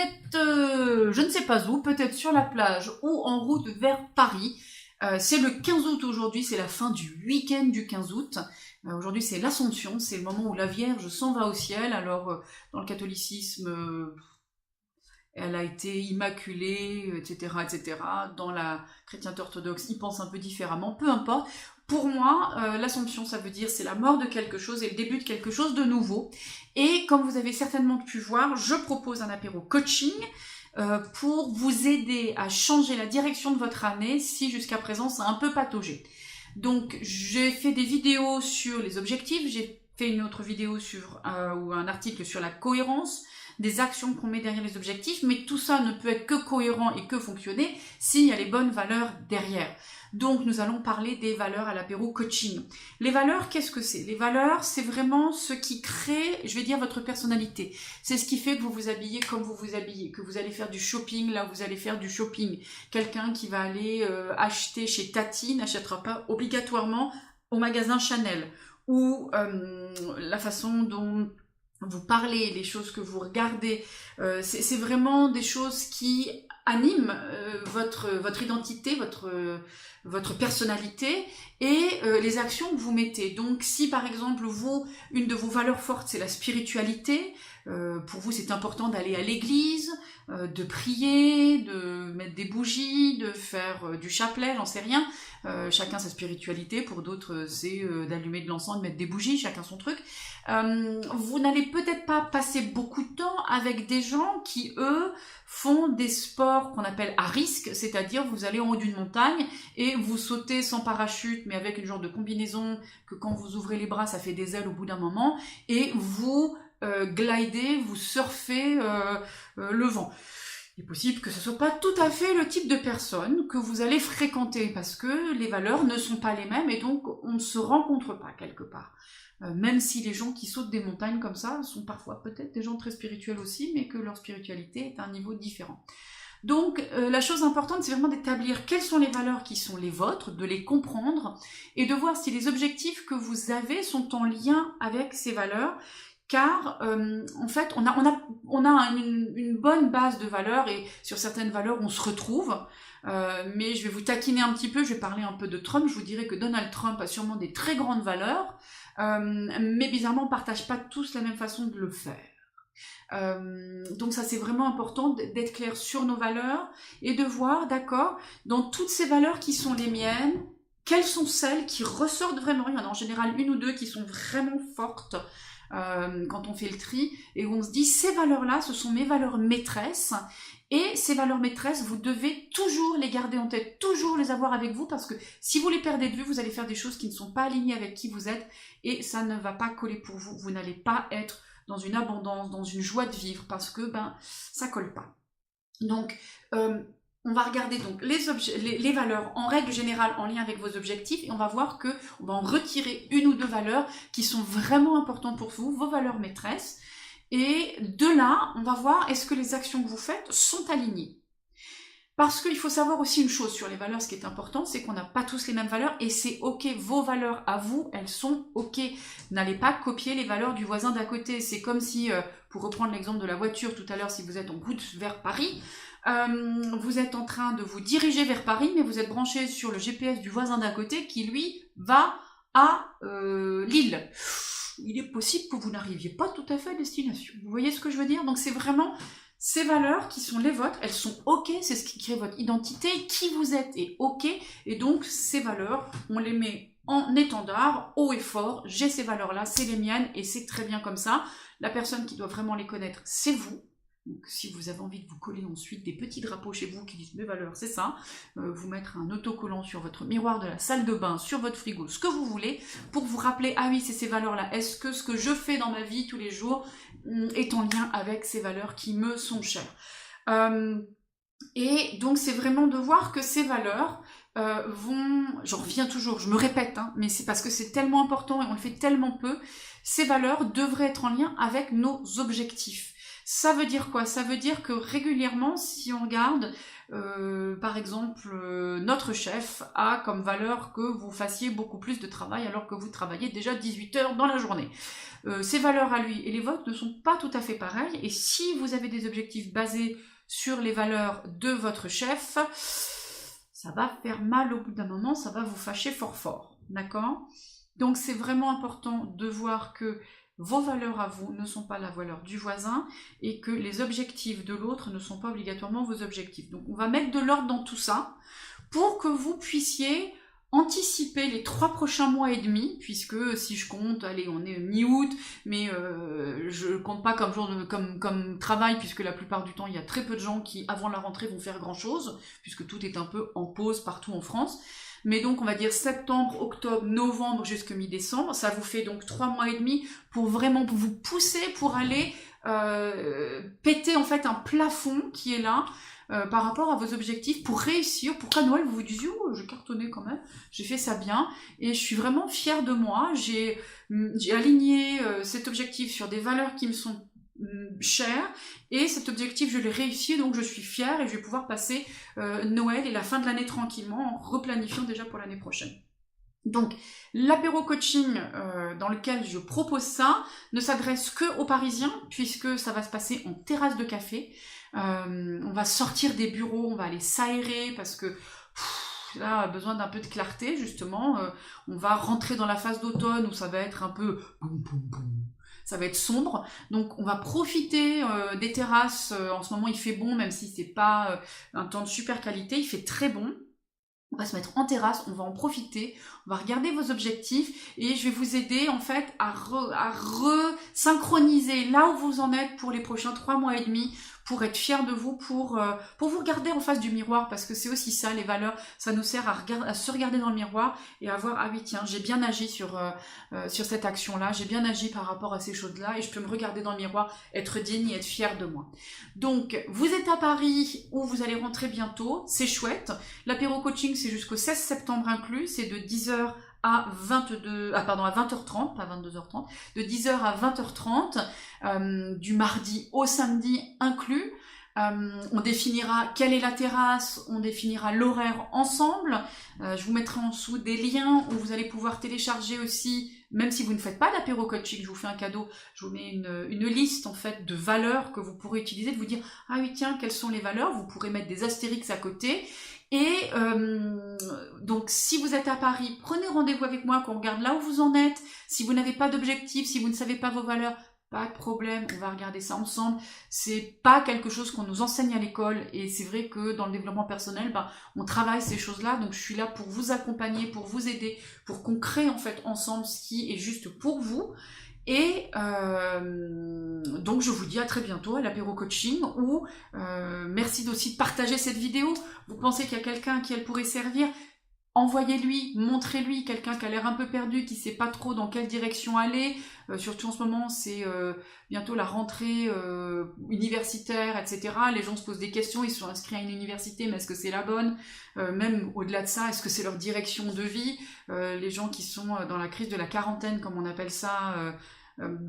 êtes, je ne sais pas où, peut-être sur la plage ou en route vers Paris. C'est le 15 août aujourd'hui, c'est la fin du week-end du 15 août. Aujourd'hui c'est l'Assomption, c'est le moment où la Vierge s'en va au ciel. Alors dans le catholicisme, elle a été immaculée, etc., etc. Dans la chrétienté orthodoxe, ils pensent un peu différemment, peu importe. Pour moi, l'Assomption, ça veut dire c'est la mort de quelque chose et le début de quelque chose de nouveau. Et comme vous avez certainement pu voir, je propose un apéro coaching pour vous aider à changer la direction de votre année si jusqu'à présent ça a un peu pataugé. Donc j'ai fait des vidéos sur les objectifs, j'ai fait une autre vidéo sur ou un article sur la cohérence des actions qu'on met derrière les objectifs, mais tout ça ne peut être que cohérent et que fonctionner s'il y a les bonnes valeurs derrière. Donc nous allons parler des valeurs à l'apéro coaching. Les valeurs, qu'est-ce que c'est? Les valeurs, c'est vraiment ce qui crée, je vais dire, votre personnalité. C'est ce qui fait que vous vous habillez comme vous vous habillez, que vous allez faire du shopping là où vous allez faire du shopping. Quelqu'un qui va aller acheter chez Tati n'achètera pas obligatoirement au magasin Chanel. Ou la façon dont vous parlez, les choses que vous regardez, c'est vraiment des choses qui animent votre identité, votre personnalité et les actions que vous mettez. Donc si par exemple une de vos valeurs fortes c'est la spiritualité, pour vous c'est important d'aller à l'église, de prier, de mettre des bougies, de faire du chapelet, j'en sais rien, chacun sa spiritualité, pour d'autres c'est d'allumer de l'encens, de mettre des bougies, chacun son truc. Vous n'allez peut-être pas passer beaucoup de temps avec des gens qui eux font des sports qu'on appelle à risque, c'est-à-dire vous allez en haut d'une montagne et vous sautez sans parachute mais avec une genre de combinaison que quand vous ouvrez les bras ça fait des ailes au bout d'un moment et vous glidez, vous surfez le vent. Il est possible que ce ne soit pas tout à fait le type de personne que vous allez fréquenter parce que les valeurs ne sont pas les mêmes et donc on ne se rencontre pas quelque part. Même si les gens qui sautent des montagnes comme ça sont parfois peut-être des gens très spirituels aussi, mais que leur spiritualité est à un niveau différent. Donc la chose importante, c'est vraiment d'établir quelles sont les valeurs qui sont les vôtres, de les comprendre et de voir si les objectifs que vous avez sont en lien avec ces valeurs. Car en fait, on a une bonne base de valeurs et sur certaines valeurs, on se retrouve. Mais je vais vous taquiner un petit peu, je vais parler un peu de Trump. Je vous dirais que Donald Trump a sûrement des très grandes valeurs, mais bizarrement, on ne partage pas tous la même façon de le faire. Donc ça, c'est vraiment important d'être clair sur nos valeurs et de voir, d'accord, dans toutes ces valeurs qui sont les miennes, quelles sont celles qui ressortent vraiment. Il y en a en général une ou deux qui sont vraiment fortes. Quand on fait le tri et où on se dit ces valeurs-là, ce sont mes valeurs maîtresses et ces valeurs maîtresses, vous devez toujours les garder en tête, toujours les avoir avec vous parce que si vous les perdez de vue, vous allez faire des choses qui ne sont pas alignées avec qui vous êtes et ça ne va pas coller pour vous. Vous n'allez pas être dans une abondance, dans une joie de vivre parce que ça colle pas. Donc on va regarder donc les valeurs en règle générale en lien avec vos objectifs et on va voir que on va en retirer une ou deux valeurs qui sont vraiment importantes pour vous, vos valeurs maîtresses. Et de là, on va voir est-ce que les actions que vous faites sont alignées. Parce qu'il faut savoir aussi une chose sur les valeurs, ce qui est important, c'est qu'on n'a pas tous les mêmes valeurs et c'est ok, vos valeurs à vous, elles sont ok. N'allez pas copier les valeurs du voisin d'à côté. C'est comme si, pour reprendre l'exemple de la voiture tout à l'heure, si vous êtes en route vers Paris, vous êtes en train de vous diriger vers Paris, mais vous êtes branché sur le GPS du voisin d'à côté qui, lui, va à Lille. Il est possible que vous n'arriviez pas tout à fait à destination. Vous voyez ce que je veux dire? Donc c'est vraiment ces valeurs qui sont les vôtres, elles sont ok, c'est ce qui crée votre identité, qui vous êtes est ok, et donc ces valeurs, on les met en étendard, haut et fort, j'ai ces valeurs-là, c'est les miennes, et c'est très bien comme ça. La personne qui doit vraiment les connaître, c'est vous. Donc si vous avez envie de vous coller ensuite des petits drapeaux chez vous qui disent mes valeurs, c'est ça, vous mettre un autocollant sur votre miroir de la salle de bain, sur votre frigo, ce que vous voulez, pour vous rappeler, ah oui, c'est ces valeurs-là, est-ce que ce que je fais dans ma vie tous les jours est en lien avec ces valeurs qui me sont chères. Et donc c'est vraiment de voir que ces valeurs j'en reviens toujours, je me répète, mais c'est parce que c'est tellement important et on le fait tellement peu, ces valeurs devraient être en lien avec nos objectifs. Ça veut dire quoi? Ça veut dire que régulièrement, si on regarde, par exemple, notre chef a comme valeur que vous fassiez beaucoup plus de travail alors que vous travaillez déjà 18 heures dans la journée. Ses valeurs à lui et les vôtres ne sont pas tout à fait pareilles, et si vous avez des objectifs basés sur les valeurs de votre chef, ça va faire mal au bout d'un moment, ça va vous fâcher fort fort, d'accord? Donc c'est vraiment important de voir que vos valeurs à vous ne sont pas la valeur du voisin et que les objectifs de l'autre ne sont pas obligatoirement vos objectifs. Donc on va mettre de l'ordre dans tout ça pour que vous puissiez anticiper les 3 prochains mois et demi, puisque si je compte, allez, on est mi-août, mais je compte pas comme jour comme travail, puisque la plupart du temps, il y a très peu de gens qui, avant la rentrée, vont faire grand-chose, puisque tout est un peu en pause partout en France. Mais donc, on va dire septembre, octobre, novembre, jusqu'à mi-décembre. Ça vous fait donc 3 mois et demi pour vraiment vous pousser pour aller péter en fait un plafond qui est là, par rapport à vos objectifs pour réussir, pour qu'à Noël vous vous disiez oh, j'ai cartonné quand même, j'ai fait ça bien et je suis vraiment fière de moi, j'ai aligné cet objectif sur des valeurs qui me sont chères et cet objectif je l'ai réussi, donc je suis fière et je vais pouvoir passer Noël et la fin de l'année tranquillement en replanifiant déjà pour l'année prochaine. Donc, l'apéro coaching dans lequel je propose ça ne s'adresse que aux Parisiens, puisque ça va se passer en terrasse de café. On va sortir des bureaux, on va aller s'aérer, parce que là, on a besoin d'un peu de clarté, justement. On va rentrer dans la phase d'automne, où ça va être un peu... ça va être sombre, donc on va profiter des terrasses. En ce moment, il fait bon, même si c'est pas un temps de super qualité, il fait très bon. On va se mettre en terrasse, on va en profiter, on va regarder vos objectifs et je vais vous aider en fait à resynchroniser là où vous en êtes pour les prochains 3 mois et demi, pour être fier de vous, pour vous regarder en face du miroir, parce que c'est aussi ça, les valeurs, ça nous sert à se regarder dans le miroir et à voir, ah oui tiens, j'ai bien agi sur cette action-là, j'ai bien agi par rapport à ces choses-là, et je peux me regarder dans le miroir, être digne et être fier de moi. Donc, vous êtes à Paris, où vous allez rentrer bientôt, c'est chouette, l'apéro coaching c'est jusqu'au 16 septembre inclus, c'est de 10h à 20h30, pas 22h30, de 10h à 20h30, du mardi au samedi inclus. On définira quelle est la terrasse, on définira l'horaire ensemble. Je vous mettrai en dessous des liens où vous allez pouvoir télécharger aussi, même si vous ne faites pas d'apéro coaching, je vous fais un cadeau, je vous mets une liste en fait de valeurs que vous pourrez utiliser, de vous dire ah oui tiens, quelles sont les valeurs, vous pourrez mettre des astérix à côté. Et donc si vous êtes à Paris, prenez rendez-vous avec moi, qu'on regarde là où vous en êtes. Si vous n'avez pas d'objectif, si vous ne savez pas vos valeurs, pas de problème, on va regarder ça ensemble. C'est pas quelque chose qu'on nous enseigne à l'école, et c'est vrai que dans le développement personnel, on travaille ces choses-là, donc je suis là pour vous accompagner, pour vous aider, pour qu'on crée en fait ensemble ce qui est juste pour vous. Et donc je vous dis à très bientôt à l'apéro coaching, ou merci aussi de partager cette vidéo. Vous pensez qu'il y a quelqu'un qui elle pourrait servir, envoyez-lui, montrez-lui, quelqu'un qui a l'air un peu perdu, qui sait pas trop dans quelle direction aller, surtout en ce moment c'est bientôt la rentrée universitaire, etc. Les gens se posent des questions, ils se sont inscrits à une université, mais est-ce que c'est la bonne? Même au-delà de ça, est-ce que c'est leur direction de vie? Les gens qui sont dans la crise de la quarantaine, comme on appelle ça,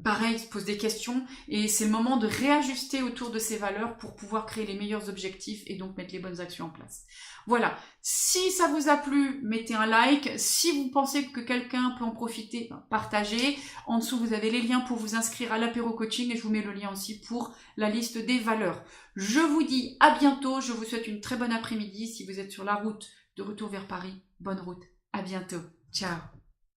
pareil, se posent des questions, et c'est le moment de réajuster autour de ces valeurs pour pouvoir créer les meilleurs objectifs et donc mettre les bonnes actions en place. Voilà, si ça vous a plu, mettez un like. Si vous pensez que quelqu'un peut en profiter, partagez. En dessous, vous avez les liens pour vous inscrire à l'apéro coaching, et je vous mets le lien aussi pour la liste des valeurs. Je vous dis à bientôt, je vous souhaite une très bonne après-midi. Si vous êtes sur la route de retour vers Paris, bonne route, à bientôt, ciao.